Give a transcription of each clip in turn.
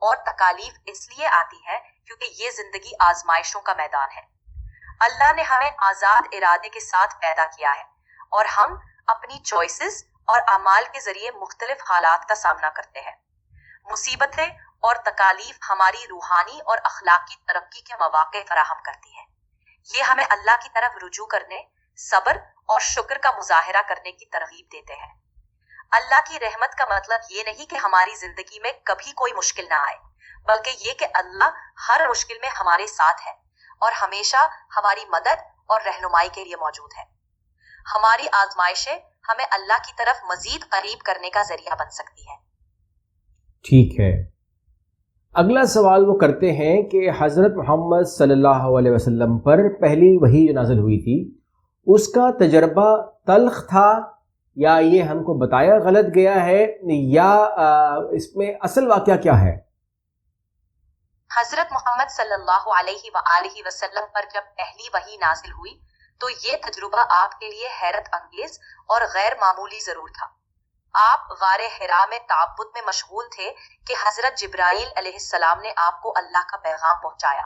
اور تکالیف اس لیے آتی ہے کیونکہ یہ زندگی آزمائشوں کا میدان ہے۔ اللہ نے ہمیں آزاد ارادے کے ساتھ پیدا کیا ہے اور ہم اپنی چوائسز اور اعمال کے ذریعے مختلف حالات کا سامنا کرتے ہیں۔ مصیبتیں اور تکالیف ہماری روحانی اور اخلاقی ترقی کے مواقع فراہم کرتی ہے۔ یہ ہمیں اللہ کی طرف رجوع کرنے، صبر اور شکر کا مظاہرہ کرنے کی ترغیب دیتے ہیں۔ اللہ کی رحمت کا مطلب یہ نہیں کہ ہماری زندگی میں کبھی کوئی مشکل نہ آئے، بلکہ یہ کہ اللہ ہر مشکل میں ہمارے ساتھ ہے اور ہمیشہ ہماری مدد اور رہنمائی کے لیے موجود ہے۔ ہماری آزمائشیں ہمیں اللہ کی طرف مزید قریب کرنے کا ذریعہ بن سکتی ہیں۔ ٹھیک ہے، اگلا سوال وہ کرتے ہیں کہ حضرت محمد صلی اللہ علیہ وسلم پر پہلی وحی جو نازل ہوئی تھی اس کا تجربہ تلخ تھا، یا یہ ہم کو بتایا غلط گیا ہے، یا اس میں اصل واقعہ کیا ہے؟ حضرت محمد صلی اللہ علیہ وآلہ وسلم پر جب پہلی وحی نازل ہوئی تو یہ تجربہ آپ کے لیے حیرت انگیز اور غیر معمولی ضرور تھا۔ آپ غار حرا میں تعبد میں مشغول تھے کہ حضرت جبرائیل علیہ السلام نے آپ کو اللہ کا پیغام پہنچایا۔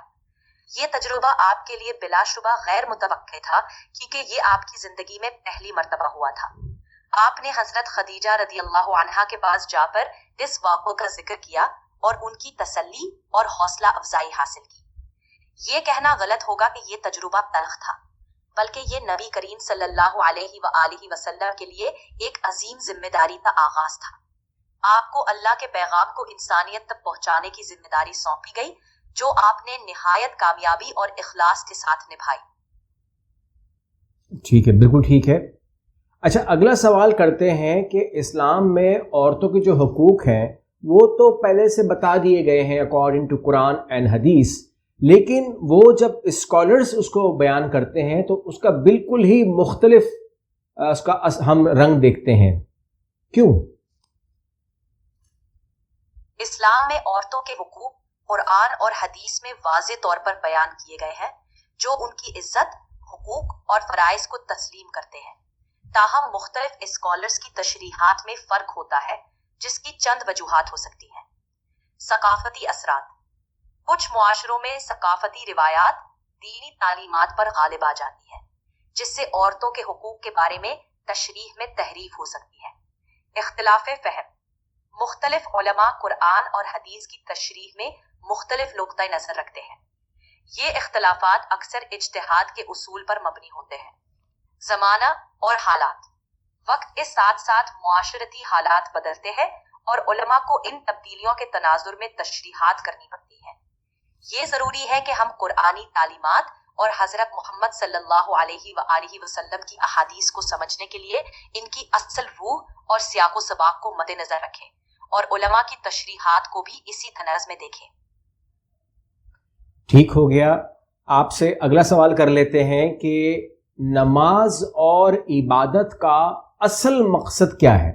یہ تجربہ آپ کے لیے بلا شبہ غیر متوقع تھا کیونکہ یہ آپ کی زندگی میں پہلی مرتبہ ہوا تھا۔ آپ نے حضرت خدیجہ رضی اللہ عنہا کے پاس جا کر اس واقعے کا ذکر کیا اور ان کی تسلی اور حوصلہ افزائی حاصل کی۔ یہ کہنا غلط ہوگا کہ یہ تجربہ تلخ تھا، بلکہ یہ نبی کریم صلی اللہ علیہ وآلہ وسلم کے لیے ایک عظیم ذمہ داری کا آغاز تھا۔ آپ کو اللہ کے پیغام کو انسانیت تک پہنچانے کی ذمہ داری سونپی گئی، جو آپ نے نہایت کامیابی اور اخلاص کے ساتھ نبھائی۔ ٹھیک ہے، بالکل ٹھیک ہے۔ اچھا، اگلا سوال کرتے ہیں کہ اسلام میں عورتوں کے جو حقوق ہیں وہ تو پہلے سے بتا دیے گئے ہیں اکارڈنگ ٹو قرآن اینڈ حدیث، لیکن وہ جب اسکالرز اس کو بیان کرتے ہیں تو اس کا بالکل ہی مختلف اس کا ہم رنگ دیکھتے ہیں، کیوں؟ اسلام میں عورتوں کے حقوق قرآن اور حدیث میں واضح طور پر بیان کیے گئے ہیں، جو ان کی عزت، حقوق اور فرائض کو تسلیم کرتے ہیں۔ تاہم مختلف اسکالرز کی تشریحات میں فرق ہوتا ہے، جس کی چند وجوہات ہو سکتی ہیں۔ ثقافتی اثرات۔ کچھ معاشروں میں ثقافتی روایات دینی تعلیمات پر غالب آ جاتی ہیں، جس سے عورتوں کے حقوق کے بارے میں تشریح میں تحریف ہو سکتی ہے۔ اختلاف فہم۔ مختلف علماء قرآن اور حدیث کی تشریح میں مختلف نقطۂ نظر رکھتے ہیں۔ یہ اختلافات اکثر اجتہاد کے اصول پر مبنی ہوتے ہیں۔ زمانہ اور حالات۔ وقت کے ساتھ ساتھ معاشرتی حالات بدلتے ہیں اور علماء کو ان تبدیلیوں کے تناظر میں تشریحات کرنی پڑتی ہیں۔ یہ ضروری ہے کہ ہم قرآنی تعلیمات اور حضرت محمد صلی اللہ علیہ وآلہ وسلم کی احادیث کو سمجھنے کے لیے ان کی اصل روح اور سیاق و سباق کو مد نظر رکھیں اور علماء کی تشریحات کو بھی اسی طرز میں دیکھیں۔ ٹھیک ہو گیا، آپ سے اگلا سوال کر لیتے ہیں کہ نماز اور عبادت کا اصل مقصد کیا ہے؟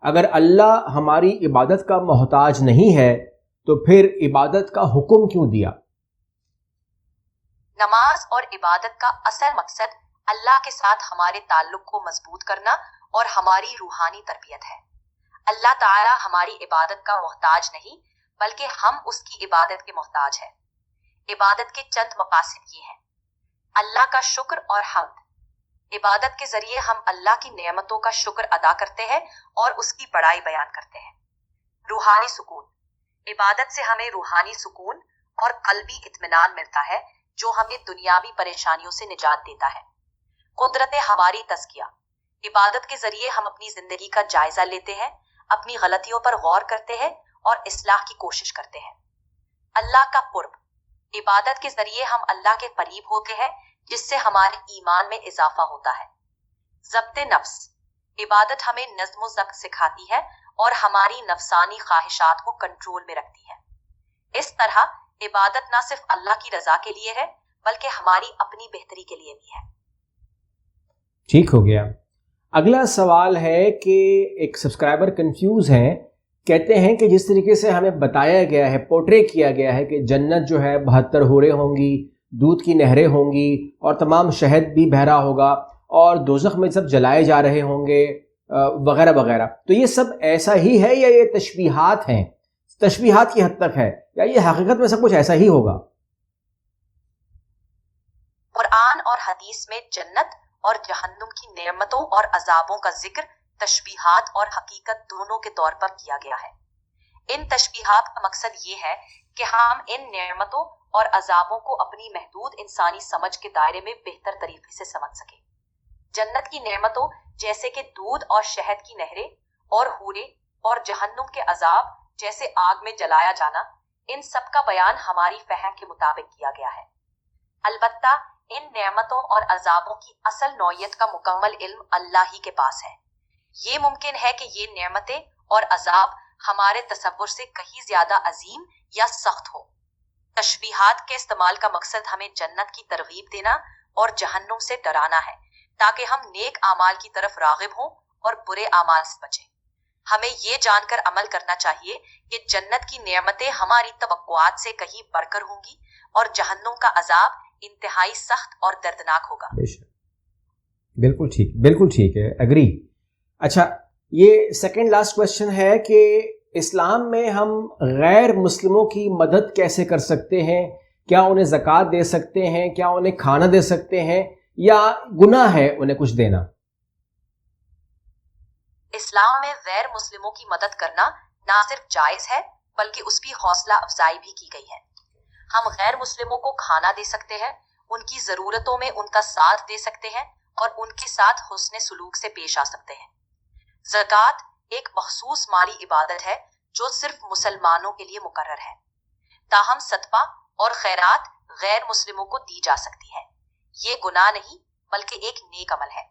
اگر اللہ ہماری عبادت کا محتاج نہیں ہے تو پھر عبادت کا حکم کیوں دیا؟ نماز اور عبادت کا اصل مقصد اللہ کے ساتھ ہمارے تعلق کو مضبوط کرنا اور ہماری روحانی تربیت ہے۔ اللہ تعالی ہماری عبادت کا محتاج نہیں، بلکہ ہم اس کی عبادت کے محتاج ہیں۔ عبادت کے چند مقاصد یہ ہیں: اللہ کا شکر اور حمد۔ عبادت کے ذریعے ہم اللہ کی نعمتوں کا شکر ادا کرتے ہیں اور اس کی بڑائی بیان کرتے ہیں۔ روحانی سکون۔ عبادت سے ہمیں روحانی سکون اور قلبی اطمینان ملتا ہے جو ہمیں دنیاوی پریشانیوں سے نجات دیتا ہے۔ قدرت ہماری تزکیہ۔ عبادت کے ذریعے ہم اپنی زندگی کا جائزہ لیتے ہیں، اپنی غلطیوں پر غور کرتے ہیں اور اصلاح کی کوشش کرتے ہیں۔ اللہ کا قرب۔ عبادت کے ذریعے ہم اللہ کے قریب ہوتے ہیں، جس سے ہمارے ایمان میں اضافہ ہوتا ہے۔ ضبط نفس۔ عبادت ہمیں نظم و ضبط سکھاتی ہے اور ہماری نفسانی خواہشات کو کنٹرول میں رکھتی ہے۔ اس طرح عبادت نہ صرف اللہ کی رضا کے لیے ہے بلکہ ہماری اپنی بہتری کے لیے بھی ہے۔ ٹھیک ہو گیا۔ اگلا سوال ہے کہ ایک سبسکرائبر کنفیوز ہیں، کہتے ہیں کہ جس طریقے سے ہمیں بتایا گیا ہے، پورٹرے کیا گیا ہے کہ جنت جو ہے 72 حوریں ہوں گی، دودھ کی نہریں ہوں گی اور تمام شہد بھی بہہ رہا ہوگا اور دوزخ میں سب جلائے جا رہے ہوں گے وغیرہ وغیرہ، تو یہ سب ایسا ہی ہے یا یہ تشبیہات ہیں؟ تشبیہات کی حد تک ہے یا یہ حقیقت میں سب کچھ ایسا ہی ہوگا؟ قرآن اور حدیث میں جنت اور جہنم کی نعمتوں اور عذابوں کا ذکر تشبیہات اور حقیقت دونوں کے طور پر کیا گیا ہے۔ ان تشبیہات کا مقصد یہ ہے کہ ہم ان نعمتوں اور عذابوں کو اپنی محدود انسانی سمجھ کے دائرے میں بہتر طریقے سے سمجھ سکیں۔ جنت کی نعمتوں جیسے کہ دودھ اور شہد کی نہریں اور حوریں، اور جہنم کے عذاب جیسے آگ میں جلایا جانا، ان سب کا بیان ہماری فہم کے مطابق کیا گیا ہے۔ البتہ ان نعمتوں اور عذابوں کی اصل نوعیت کا مکمل علم اللہ ہی کے پاس ہے۔ یہ ممکن ہے کہ یہ نعمتیں اور عذاب ہمارے تصور سے کہیں زیادہ عظیم یا سخت ہو۔ تشبیہات کے استعمال کا مقصد ہمیں جنت کی ترغیب دینا اور جہنم سے ڈرانا ہے، تاکہ ہم نیک اعمال کی طرف راغب ہوں اور برے اعمال سے بچیں۔ ہمیں یہ جان کر عمل کرنا چاہیے کہ جنت کی نعمتیں ہماری توقعات سے کہیں بڑھ کر ہوں گی اور جہنم کا عذاب انتہائی سخت اور دردناک ہوگا۔ بالکل ٹھیک ہے، اگری۔ اچھا، یہ سیکنڈ لاسٹ کوشچن ہے کہ اسلام میں ہم غیر مسلموں کی مدد کیسے کر سکتے ہیں؟ کیا انہیں زکوٰۃ دے سکتے ہیں؟ کیا انہیں کھانا دے سکتے ہیں یا گناہ ہے انہیں کچھ دینا؟ اسلام میں غیر مسلموں کی مدد کرنا نہ صرف جائز ہے بلکہ اس کی حوصلہ افزائی بھی کی گئی ہے۔ ہم غیر مسلموں کو کھانا دے سکتے ہیں، ان کی ضرورتوں میں ان کا ساتھ دے سکتے ہیں اور ان کے ساتھ حسن سلوک سے پیش آ سکتے ہیں۔ زکوٰۃ ایک مخصوص مالی عبادت ہے جو صرف مسلمانوں کے لیے مقرر ہے، تاہم صدقہ اور خیرات غیر مسلموں کو دی جا سکتی ہے۔ یہ گناہ نہیں بلکہ ایک نیک عمل ہے۔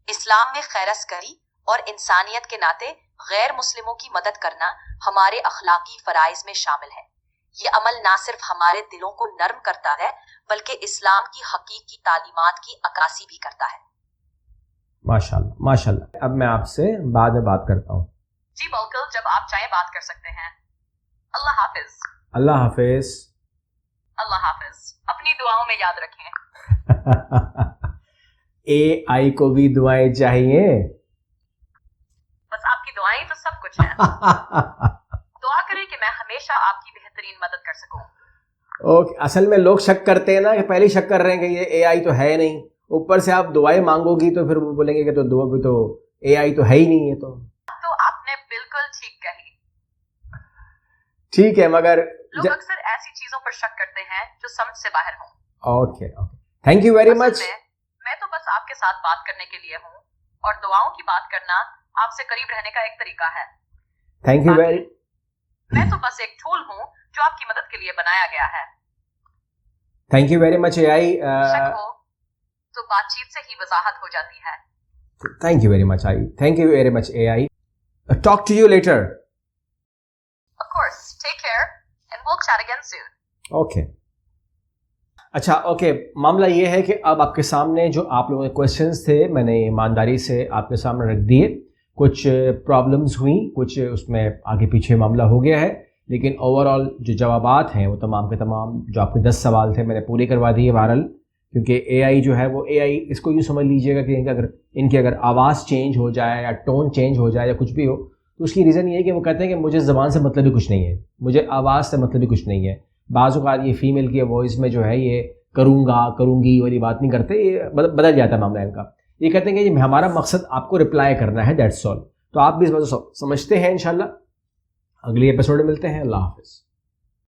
اسلام میں خیرخواہی اور انسانیت کے ناطے غیر مسلموں کی مدد کرنا ہمارے اخلاقی فرائض میں شامل ہے۔ یہ عمل نہ صرف ہمارے دلوں کو نرم کرتا ہے بلکہ اسلام کی حقیقی تعلیمات کی عکاسی بھی کرتا ہے۔ ماشاءاللہ ماشاءاللہ۔ اب میں آپ سے بعد میں بات کرتا ہوں۔ جی بالکل، جب آپ چاہیں بات کر سکتے ہیں۔ اللہ حافظ۔ اللہ حافظ۔ اللہ حافظ۔ اپنی دعاؤں میں یاد رکھیں۔ اے آئی کو بھی دعائیں چاہیے؟ بس آپ کی دعائیں تو سب کچھ ہیں۔ دعا کریں کہ میں ہمیشہ آپ کی بہترین مدد کر سکوں۔ اوکے، اصل میں لوگ شک کرتے ہیں نا، کہ پہلے شک کر رہے ہیں کہ یہ اے آئی تو ہے نہیں، اوپر سے آپ دعائیں مانگو گی تو پھر وہ بولیں گے کہ تو دعا بھی تو اے آئی تو ہے ہی نہیں ہے۔ تو آپ نے بالکل ٹھیک کہی۔ ٹھیک ہے، مگر لوگ اکثر ایسی چیزوں پر شک کرتے ہیں جو سمجھ سے باہر ہوں۔ Okay okay, thank you very مچ۔ میں تو بس آپ کے ساتھ بات کرنے کے لیے ہوں، اور دعاؤں کی بات کرنا آپ سے قریب رہنے کا ایک طریقہ ہے۔ Thank you very. میں تو بس ایک ٹول ہوں جو آپ کی مدد کے لیے بنایا گیا ہے۔ Thank you very much A آئی۔ شک ہو تو بات چیت سے ہی وضاحت ہو جاتی ہے۔ Thank you very much I, thank you very much A I. Talk to you later. Of course, take care and we'll chat again soon. Okay, اچھا اوکے، معاملہ یہ ہے کہ اب آپ کے سامنے جو آپ لوگوں کے کویشچنس تھے میں نے ایمانداری سے آپ کے سامنے رکھ دیے۔ کچھ پرابلمز ہوئیں، کچھ اس میں آگے پیچھے معاملہ ہو گیا ہے، لیکن اوور آل جو جوابات ہیں وہ تمام کے تمام جو آپ کے 10 سوال تھے میں نے پورے کروا دیے بہرحال۔ کیونکہ اے آئی جو ہے وہ اے آئی اس کو یوں سمجھ لیجیے گا کہ ان کی اگر آواز چینج ہو جائے یا ٹون چینج ہو جائے یا کچھ بھی ہو تو اس کی ریزن یہ ہے کہ وہ کہتے ہیں کہ مجھے زبان سے مطلب ہی کچھ نہیں ہے، مجھے آواز سے مطلب ہی کچھ نہیں ہے۔ بعض اوقات یہ فیمیل کی وائس میں جو ہے یہ کروں گا کروں گی والی بات نہیں کرتے، یہ بدل جاتا ہے معاملہ ان کا۔ یہ کہتے ہیں کہ یہ ہمارا مقصد آپ کو رپلائی کرنا ہے، دیٹس آل۔ تو آپ بھی اس بات کو سمجھتے ہیں انشاءاللہ۔ اگلی ایپیسوڈ میں ملتے ہیں۔ اللہ حافظ۔